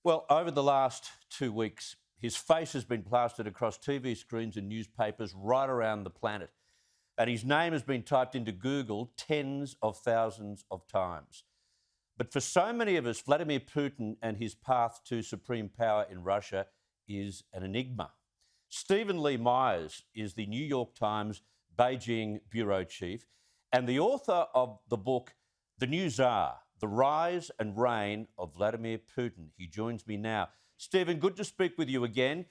Well, over the last 2 weeks, his face has been plastered across TV screens and newspapers right around the planet. And his name has been typed into Google tens of thousands of times. But for so many of us, Vladimir Putin and his path to supreme power in Russia is an enigma. Stephen Lee Myers is the New York Times Beijing bureau chief and the author of the book, The New Tsar, The Rise and Reign of Vladimir Putin. He joins me now. Stephen, good to speak with you again.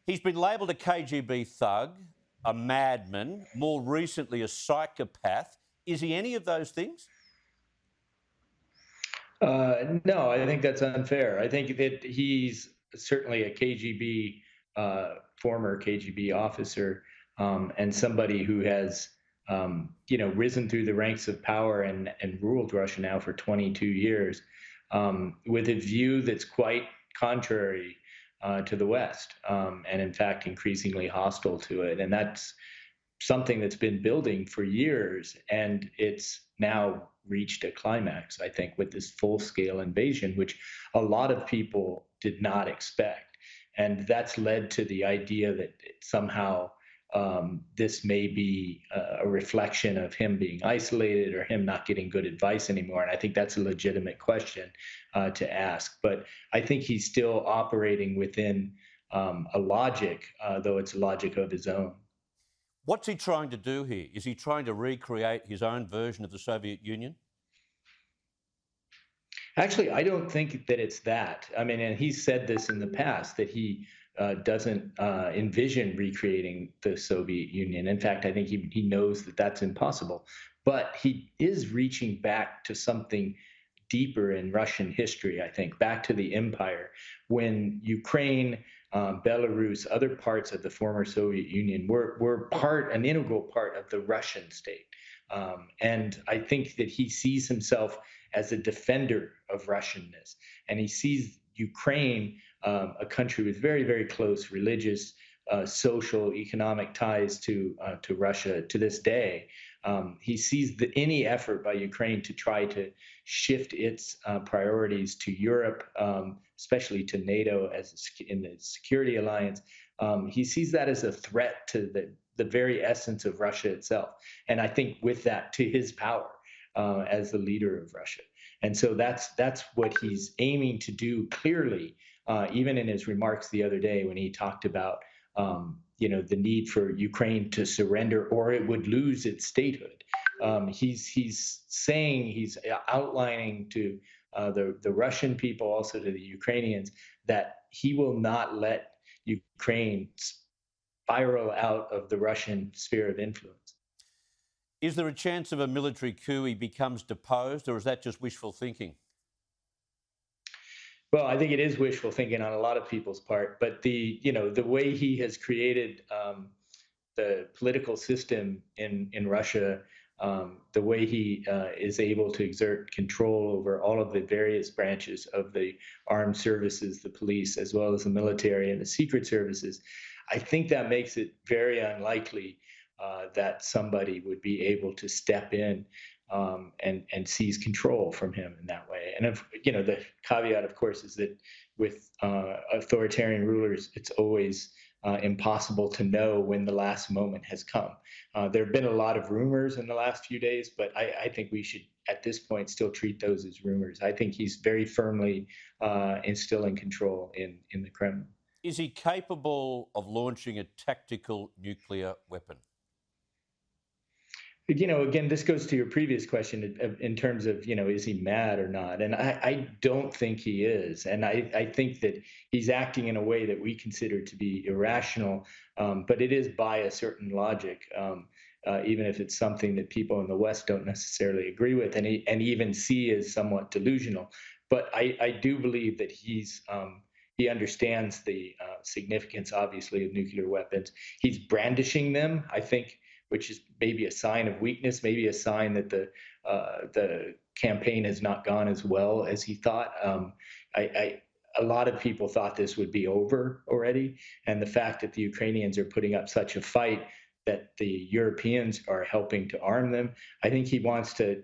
He's been labelled a KGB thug, a madman, more recently a psychopath. Is he any of those things? No, I think that's unfair. I think that he's certainly a KGB, former KGB officer, and somebody who has, risen through the ranks of power and ruled Russia now for 22 years, with a view that's quite contrary to the West, and in fact increasingly hostile to it. And that's something that's been building for years, and it's now reached a climax, I think, with this full-scale invasion, which a lot of people did not expect. And that's led to the idea that somehow this may be a reflection of him being isolated or him not getting good advice anymore. And I think that's a legitimate question to ask. But I think he's still operating within a logic, though it's a logic of his own. What's he trying to do here? Is he trying to recreate his own version of the Soviet Union? Actually, I don't think that it's that. I mean, and he's said this in the past that he doesn't envision recreating the Soviet Union. In fact, I think he knows that that's impossible. But he is reaching back to something deeper in Russian history, I think, back to the empire, when Ukraine, Belarus, other parts of the former Soviet Union were an integral part of the Russian state. And I think that he sees himself as a defender of Russianness. And he sees Ukraine, a country with very, very close religious, social, economic ties to Russia to this day. He sees any effort by Ukraine to try to shift its priorities to Europe, especially to NATO in the security alliance. He sees that as a threat to the very essence of Russia itself. And I think with that, to his power as the leader of Russia. And so that's what he's aiming to do clearly, even in his remarks the other day when he talked about the need for Ukraine to surrender or it would lose its statehood. He's saying, he's outlining to the Russian people, also to the Ukrainians, that he will not let Ukraine spiral out of the Russian sphere of influence. Is there a chance of a military coup he becomes deposed, or is that just wishful thinking? Well, I think it is wishful thinking on a lot of people's part, but the way he has created the political system in Russia, the way he is able to exert control over all of the various branches of the armed services, the police, as well as the military and the secret services, I think that makes it very unlikely that somebody would be able to step in and seize control from him in that way. And the caveat, of course, is that with authoritarian rulers, it's always impossible to know when the last moment has come. There have been a lot of rumors in the last few days, but I think we should, at this point, still treat those as rumors. I think he's very firmly instilling control in the Kremlin. Is he capable of launching a tactical nuclear weapon? Again, this goes to your previous question in terms of, is he mad or not? And I don't think he is. And I think that he's acting in a way that we consider to be irrational, but it is by a certain logic, even if it's something that people in the West don't necessarily agree with and even see as somewhat delusional. But I do believe that he understands the significance, obviously, of nuclear weapons. He's brandishing them, I think, which is maybe a sign of weakness, maybe a sign that the campaign has not gone as well as he thought. A lot of people thought this would be over already, and the fact that the Ukrainians are putting up such a fight, that the Europeans are helping to arm them, I think he wants to,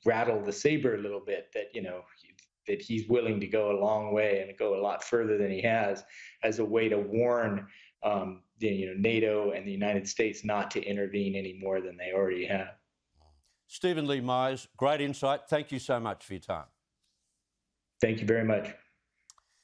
rattle the saber a little bit. That that he's willing to go a long way and go a lot further than he has, as a way to warn NATO and the United States not to intervene any more than they already have. Stephen Lee Myers, great insight. Thank you so much for your time. Thank you very much.